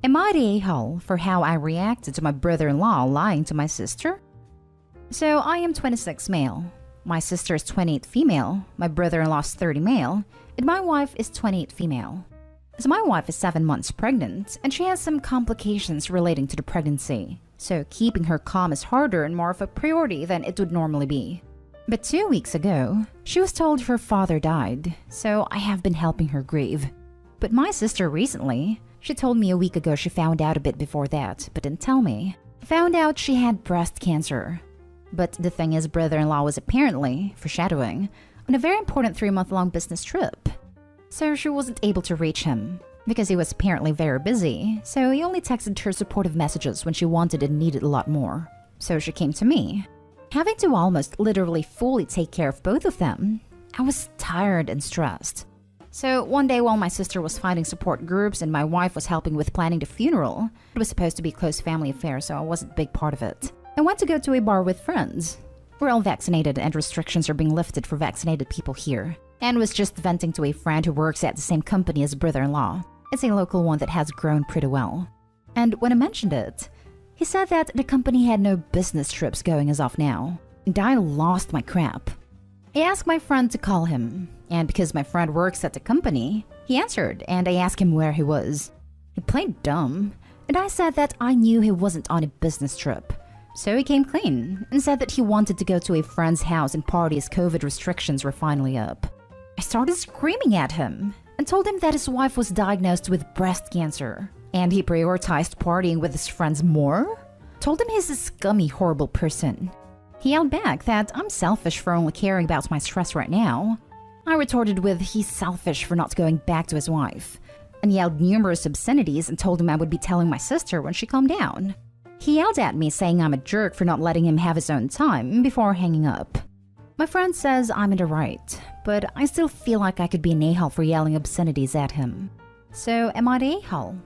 Am I the a-hole for how I reacted to my brother-in-law lying to my sister? So I am 26 male. My sister is 28 female, my brother-in-law is 30 male, and my wife is 28 female. So my wife is 7 months pregnant, and she has some complications relating to the pregnancy. So keeping her calm is harder and more of a priority than it would normally be. But 2 weeks ago, she was told her father died, so I have been helping her grieve. But my sister recently, she told me a week ago she found out a bit before that, but didn't tell me. Found out she had breast cancer. But the thing is, brother-in-law was apparently, foreshadowing, on a very important 3-month-long business trip. So she wasn't able to reach him, because he was apparently very busy, so he only texted her supportive messages when she wanted and needed a lot more. So she came to me. Having to almost literally fully take care of both of them, I was tired and stressed. So one day while my sister was finding support groups and my wife was helping with planning the funeral, it was supposed to be a close family affair, so I wasn't a big part of it. I went to go to a bar with friends. We're all vaccinated and restrictions are being lifted for vaccinated people here. And was just venting to a friend who works at the same company as brother-in-law. It's a local one that has grown pretty well. And when I mentioned it, he said that the company had no business trips going as of now. And I lost my crap. I asked my friend to call him, and because my friend works at the company, he answered and I asked him where he was. He played dumb, and I said that I knew he wasn't on a business trip. So he came clean and said that he wanted to go to a friend's house and party as COVID restrictions were finally up. I started screaming at him and told him that his wife was diagnosed with breast cancer and he prioritized partying with his friends more. Told him he's a scummy, horrible person. He yelled back that I'm selfish for only caring about my stress right now. I retorted with he's selfish for not going back to his wife and yelled numerous obscenities and told him I would be telling my sister when she calmed down. He yelled at me saying I'm a jerk for not letting him have his own time before hanging up. My friend says I'm in the right, but I still feel like I could be an a-hole for yelling obscenities at him. So am I the a-hole?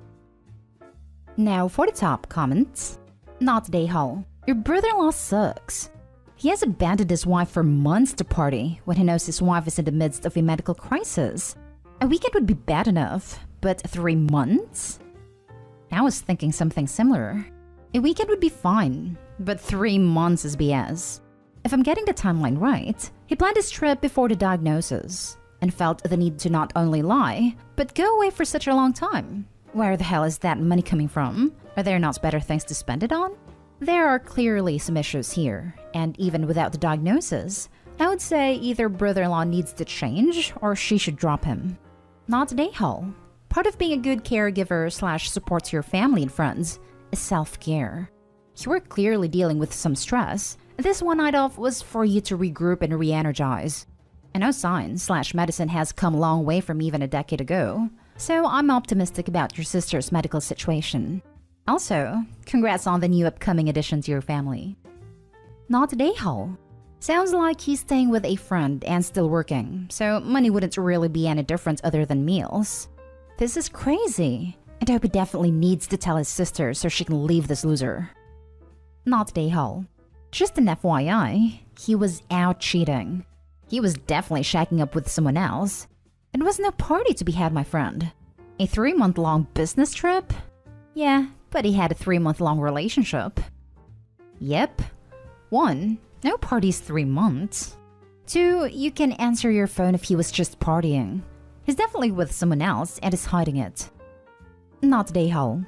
Now for the top comments. Not the a-hole. Your brother-in-law sucks. He has abandoned his wife for months to party when he knows his wife is in the midst of a medical crisis. A weekend would be bad enough, but 3 months? I was thinking something similar. A weekend would be fine, but 3 months is BS. If I'm getting the timeline right, he planned his trip before the diagnosis and felt the need to not only lie, but go away for such a long time. Where the hell is that money coming from? Are there not better things to spend it on? There are clearly some issues here, and even without the diagnosis, I would say either brother-in-law needs to change or she should drop him. Not an a-hole. Part of being a good caregiver / support to your family and friends is self-care. You were clearly dealing with some stress. This one night off was for you to regroup and re-energize. I know science / medicine has come a long way from even a decade ago, so I'm optimistic about your sister's medical situation. Also, congrats on the new upcoming addition to your family. Not a a-hole. Sounds like he's staying with a friend and still working, so money wouldn't really be any different other than meals. This is crazy, and I hope he definitely needs to tell his sister so she can leave this loser. Not a a-hole. Just an FYI, he was out cheating. He was definitely shacking up with someone else. It was no party to be had, my friend. A 3-month-long business trip? Yeah, but he had a 3-month-long relationship. Yep. 1. No parties 3 months. 2. You can answer your phone if he was just partying. He's definitely with someone else and is hiding it. Not a a-hole.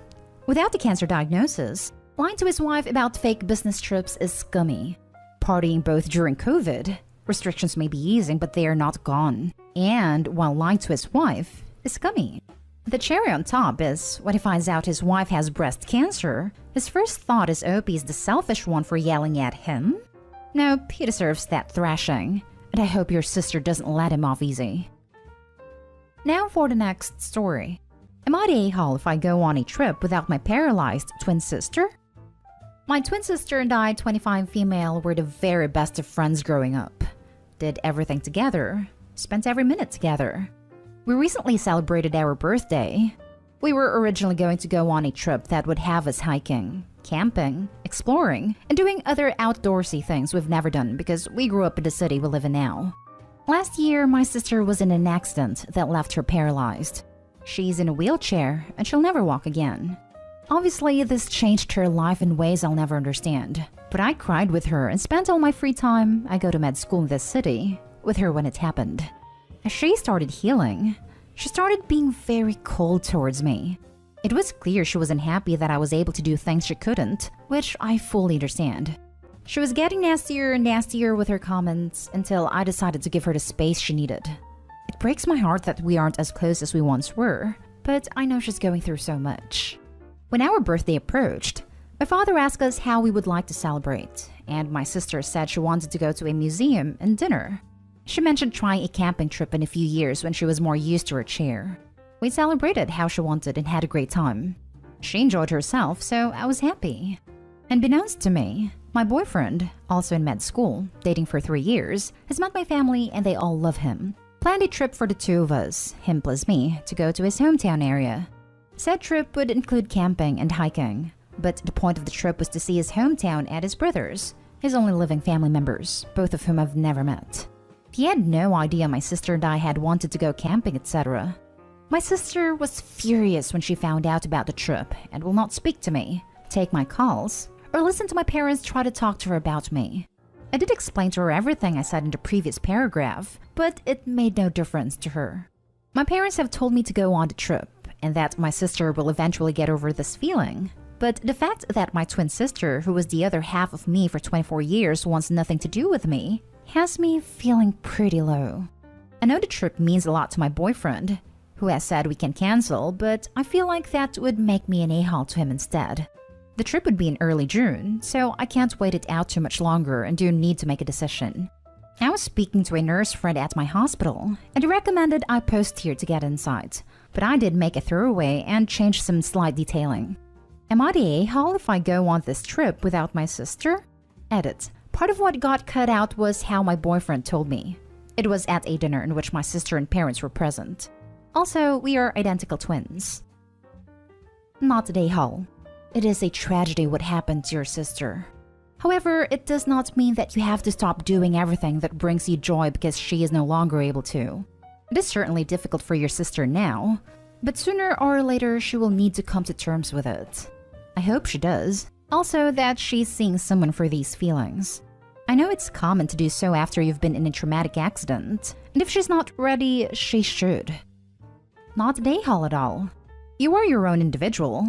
Without the cancer diagnosis, lying to his wife about fake business trips is scummy. Partying both during COVID, restrictions may be easing but they are not gone. And while lying to his wife is scummy. The cherry on top is, when he finds out his wife has breast cancer, his first thought is Opie's the selfish one for yelling at him? Nope, he deserves that thrashing, and I hope your sister doesn't let him off easy. Now for the next story. Am I the a-hole if I go on a trip without my paralyzed twin sister? My twin sister and I, 25 female, were the very best of friends growing up. Did everything together, spent every minute together. We recently celebrated our birthday. We were originally going to go on a trip that would have us hiking, camping, exploring, and doing other outdoorsy things we've never done because we grew up in the city we live in now. Last year, my sister was in an accident that left her paralyzed. She's in a wheelchair and she'll never walk again. Obviously, this changed her life in ways I'll never understand. But I cried with her and spent all my free time I go to med school in this city with her when it happened. As she started healing, she started being very cold towards me. It was clear she wasn't happy that I was able to do things she couldn't, which I fully understand. She was getting nastier and nastier with her comments until I decided to give her the space she needed. It breaks my heart that we aren't as close as we once were, but I know she's going through so much. When our birthday approached, my father asked us how we would like to celebrate, and my sister said she wanted to go to a museum and dinner. She mentioned trying a camping trip in a few years when she was more used to her chair. We celebrated how she wanted and had a great time. She enjoyed herself, so I was happy. Unbeknownst to me, my boyfriend, also in med school, dating for 3 years, has met my family and they all love him. Planned a trip for the two of us, him plus me, to go to his hometown area. Said trip would include camping and hiking, but the point of the trip was to see his hometown and his brothers, his only living family members, both of whom I've never met. He had no idea my sister and I had wanted to go camping, etc. My sister was furious when she found out about the trip and will not speak to me, take my calls, or listen to my parents try to talk to her about me. I did explain to her everything I said in the previous paragraph, but it made no difference to her. My parents have told me to go on the trip and that my sister will eventually get over this feeling. But the fact that my twin sister, who was the other half of me for 24 years, wants nothing to do with me, has me feeling pretty low. I know the trip means a lot to my boyfriend, who has said we can cancel, but I feel like that would make me an a-hole to him instead. The trip would be in early June, so I can't wait it out too much longer and do need to make a decision. I was speaking to a nurse friend at my hospital, and he recommended I post here to get insight, but I did make a throwaway and change some slight detailing. Am I the a-hole if I go on this trip without my sister? Edit. Part of what got cut out was how my boyfriend told me. It was at a dinner in which my sister and parents were present. Also, we are identical twins. Not the a-hole. It is a tragedy what happened to your sister. However, it does not mean that you have to stop doing everything that brings you joy because she is no longer able to. It is certainly difficult for your sister now, but sooner or later she will need to come to terms with it. I hope she does. Also, that she's seeing someone for these feelings. I know it's common to do so after you've been in a traumatic accident, and if she's not ready, she should. Not the a-hole at all. You are your own individual.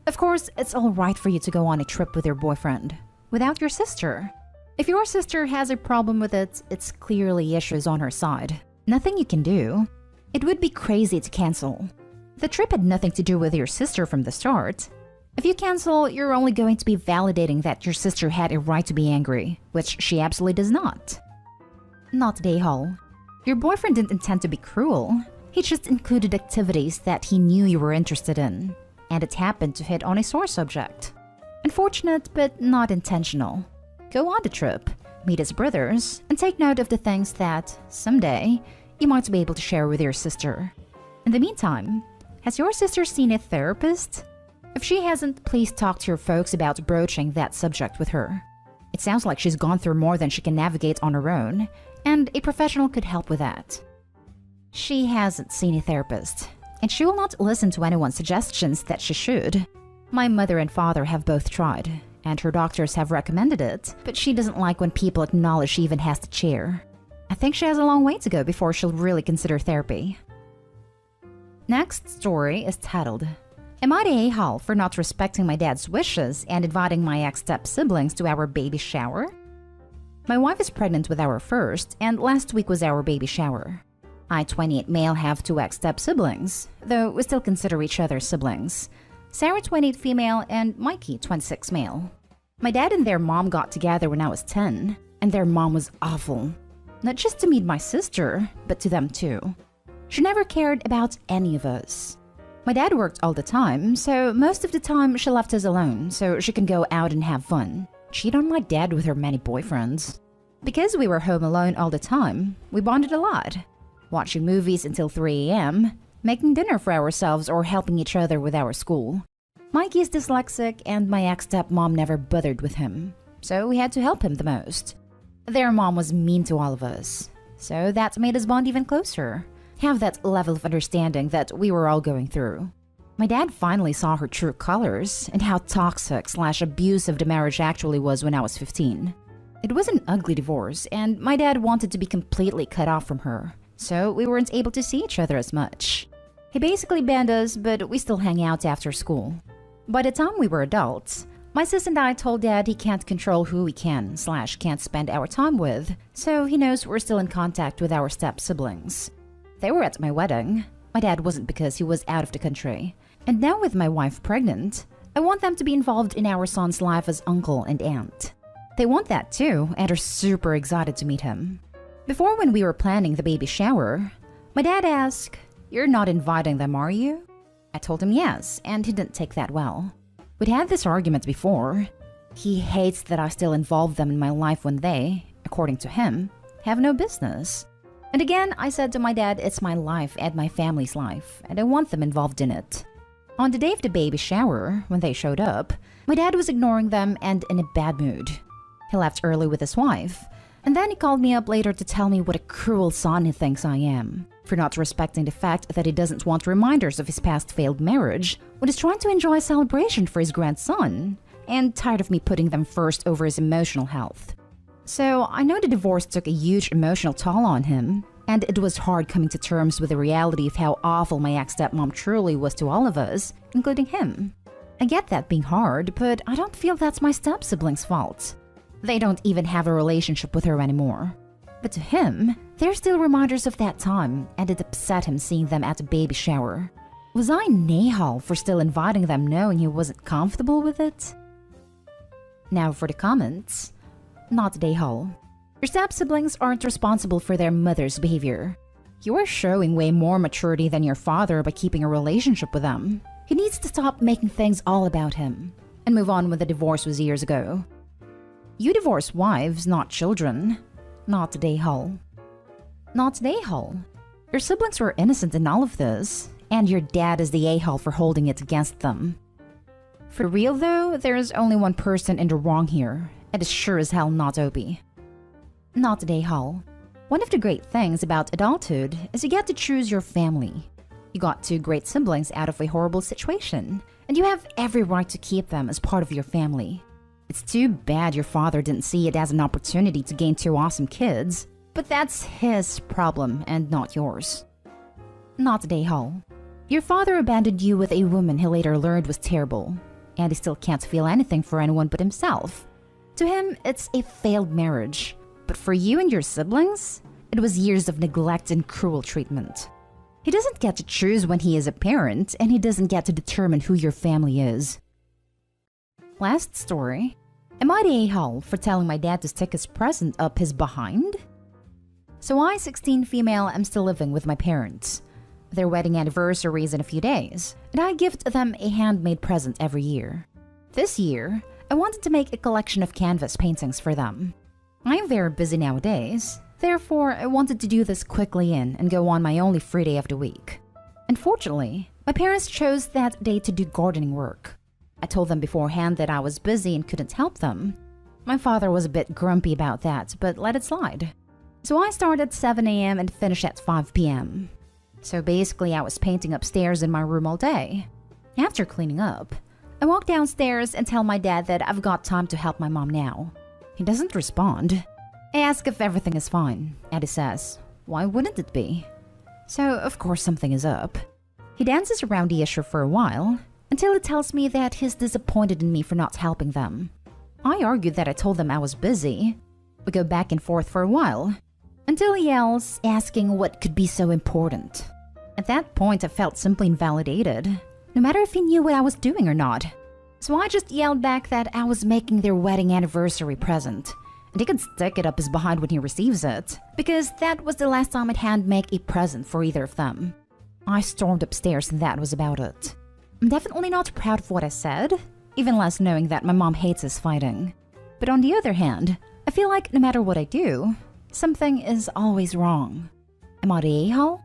Of course, it's alright for you to go on a trip with your boyfriend, without your sister. If your sister has a problem with it, it's clearly issues on her side. Nothing you can do. It would be crazy to cancel. The trip had nothing to do with your sister from the start. If you cancel, you're only going to be validating that your sister had a right to be angry, which she absolutely does not. Not the a-hole. Your boyfriend didn't intend to be cruel. He just included activities that he knew you were interested in, and it happened to hit on a sore subject. Unfortunate, but not intentional. Go on the trip, meet his brothers, and take note of the things that, someday, you might be able to share with your sister. In the meantime, has your sister seen a therapist? If she hasn't, please talk to your folks about broaching that subject with her. It sounds like she's gone through more than she can navigate on her own, and a professional could help with that. She hasn't seen a therapist, and she will not listen to anyone's suggestions that she should. My mother and father have both tried, and her doctors have recommended it, but she doesn't like when people acknowledge she even has the chair. I think she has a long way to go before she'll really consider therapy. Next story is titled, Am I the a-hole for not respecting my dad's wishes and inviting my ex-step siblings to our baby shower? My wife is pregnant with our first, and last week was our baby shower. I, 28 male, have 2 ex-step siblings, though we still consider each other siblings. Sarah, 28 female, and Mikey, 26 male. My dad and their mom got together when I was 10, and their mom was awful. Not just to meet my sister, but to them too. She never cared about any of us. My dad worked all the time, so most of the time she left us alone so she can go out and have fun. Cheat on my dad with her many boyfriends. Because we were home alone all the time, we bonded a lot. Watching movies until 3 a.m., making dinner for ourselves or helping each other with our school. Mikey is dyslexic and my ex-stepmom never bothered with him, so we had to help him the most. Their mom was mean to all of us, so that made us bond even closer. Have that level of understanding that we were all going through. My dad finally saw her true colors and how toxic/abusive the marriage actually was when I was 15. It was an ugly divorce, and my dad wanted to be completely cut off from her, so we weren't able to see each other as much. He basically banned us, but we still hang out after school. By the time we were adults, my sis and I told Dad he can't control who we can/can't spend our time with, so he knows we're still in contact with our step-siblings. They were at my wedding. My dad wasn't because he was out of the country. And now with my wife pregnant, I want them to be involved in our son's life as uncle and aunt. They want that too and are super excited to meet him. Before, when we were planning the baby shower, my dad asked, "You're not inviting them, are you?" I told him yes, and he didn't take that well. We'd had this argument before. He hates that I still involve them in my life when they, according to him, have no business. And again, I said to my dad it's my life and my family's life, and I want them involved in it. On the day of the baby shower, when they showed up, my dad was ignoring them and in a bad mood. He left early with his wife, and then he called me up later to tell me what a cruel son he thinks I am for not respecting the fact that he doesn't want reminders of his past failed marriage when he's trying to enjoy a celebration for his grandson, and tired of me putting them first over his emotional health. So I know the divorce took a huge emotional toll on him, and it was hard coming to terms with the reality of how awful my ex-stepmom truly was to all of us, including him. I get that being hard, but I don't feel that's my step-siblings' fault. They don't even have a relationship with her anymore. But to him, they're still reminders of that time, and it upset him seeing them at the baby shower. Was I Nahal for still inviting them knowing he wasn't comfortable with it? Now for the comments. Not Nahal. Your step-siblings aren't responsible for their mother's behavior. You are showing way more maturity than your father by keeping a relationship with them. He needs to stop making things all about him and move on when the divorce was years ago. You divorce wives, not children. Not Nahal. Not Nahal. Your siblings were innocent in all of this, and your dad is the a-hole for holding it against them. For real though, there is only one person in the wrong here, and it's sure as hell not Opie. Not Nahal. One of the great things about adulthood is you get to choose your family. You got two great siblings out of a horrible situation, and you have every right to keep them as part of your family. It's too bad your father didn't see it as an opportunity to gain two awesome kids, but that's his problem and not yours. Not Nahal. Your father abandoned you with a woman he later learned was terrible, and he still can't feel anything for anyone but himself. To him, it's a failed marriage, but for you and your siblings, it was years of neglect and cruel treatment. He doesn't get to choose when he is a parent, and he doesn't get to determine who your family is. Last story. Am I the a-hole for telling my dad to stick his present up his behind? So I, 16 female, am still living with my parents. Their wedding anniversary is in a few days, and I gift them a handmade present every year. This year, I wanted to make a collection of canvas paintings for them. I am very busy nowadays, therefore I wanted to do this quickly and go on my only free day of the week. Unfortunately, my parents chose that day to do gardening work. I told them beforehand that I was busy and couldn't help them. My father was a bit grumpy about that, but let it slide. So I started at 7 a.m. and finished at 5 p.m. So basically I was painting upstairs in my room all day. After cleaning up, I walk downstairs and tell my dad that I've got time to help my mom now. He doesn't respond. I ask if everything is fine, and he says, "Why wouldn't it be?" So of course something is up. He dances around the issue for a while, until he tells me that he's disappointed in me for not helping them. I argued that I told them I was busy. We go back and forth for a while, until he yells, asking what could be so important. At that point, I felt simply invalidated, no matter if he knew what I was doing or not. So I just yelled back that I was making their wedding anniversary present, and he can stick it up his behind when he receives it, because that was the last time I'd hand make a present for either of them. I stormed upstairs and that was about it. I'm definitely not proud of what I said, even less knowing that my mom hates us fighting. But on the other hand, I feel like no matter what I do, something is always wrong. Am I the a-hole?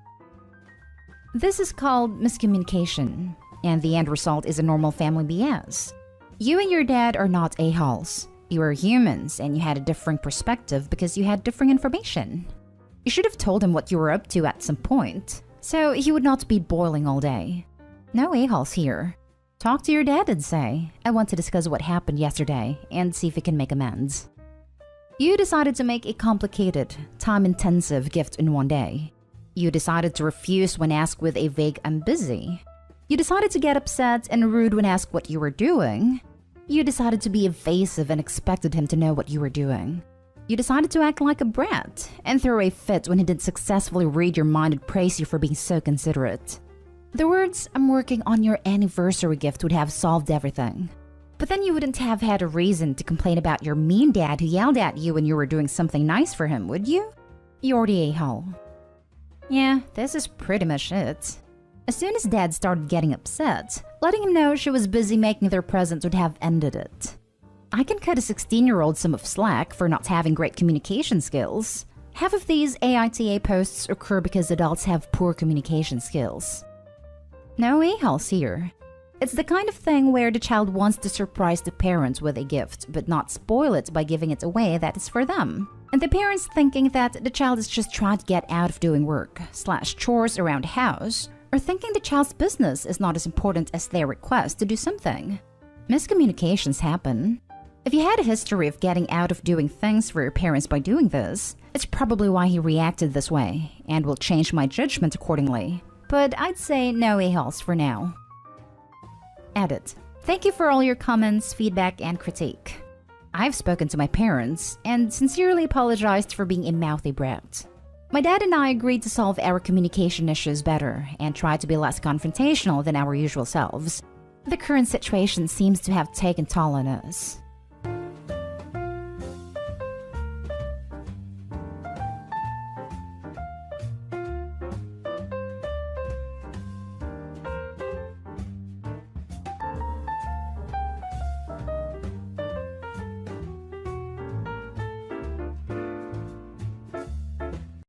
This is called miscommunication, and the end result is a normal family BS. You and your dad are not a-holes. You are humans, and you had a different perspective because you had different information. You should have told him what you were up to at some point, so he would not be boiling all day. No a-holes here. Talk to your dad and say, I want to discuss what happened yesterday and see if we can make amends. You decided to make a complicated, time-intensive gift in one day. You decided to refuse when asked with a vague "I'm busy." You decided to get upset and rude when asked what you were doing. You decided to be evasive and expected him to know what you were doing. You decided to act like a brat and throw a fit when he didn't successfully read your mind and praise you for being so considerate. The words, "I'm working on your anniversary gift" would have solved everything. But then you wouldn't have had a reason to complain about your mean dad who yelled at you when you were doing something nice for him, would you? You're the a-hole. Yeah, this is pretty much it. As soon as Dad started getting upset, letting him know she was busy making their presents would have ended it. I can cut a 16-year-old some of slack for not having great communication skills. Half of these AITA posts occur because adults have poor communication skills. No a-holes here. It's the kind of thing where the child wants to surprise the parents with a gift, but not spoil it by giving it away that is for them. And the parents thinking that the child is just trying to get out of doing work/chores around the house, or thinking the child's business is not as important as their request to do something. Miscommunications happen. If you had a history of getting out of doing things for your parents by doing this, it's probably why he reacted this way, and will change my judgment accordingly. But I'd say no a-holes for now. Edit. Thank you for all your comments, feedback, and critique. I've spoken to my parents and sincerely apologized for being a mouthy brat. My dad and I agreed to solve our communication issues better and try to be less confrontational than our usual selves. The current situation seems to have taken toll on us.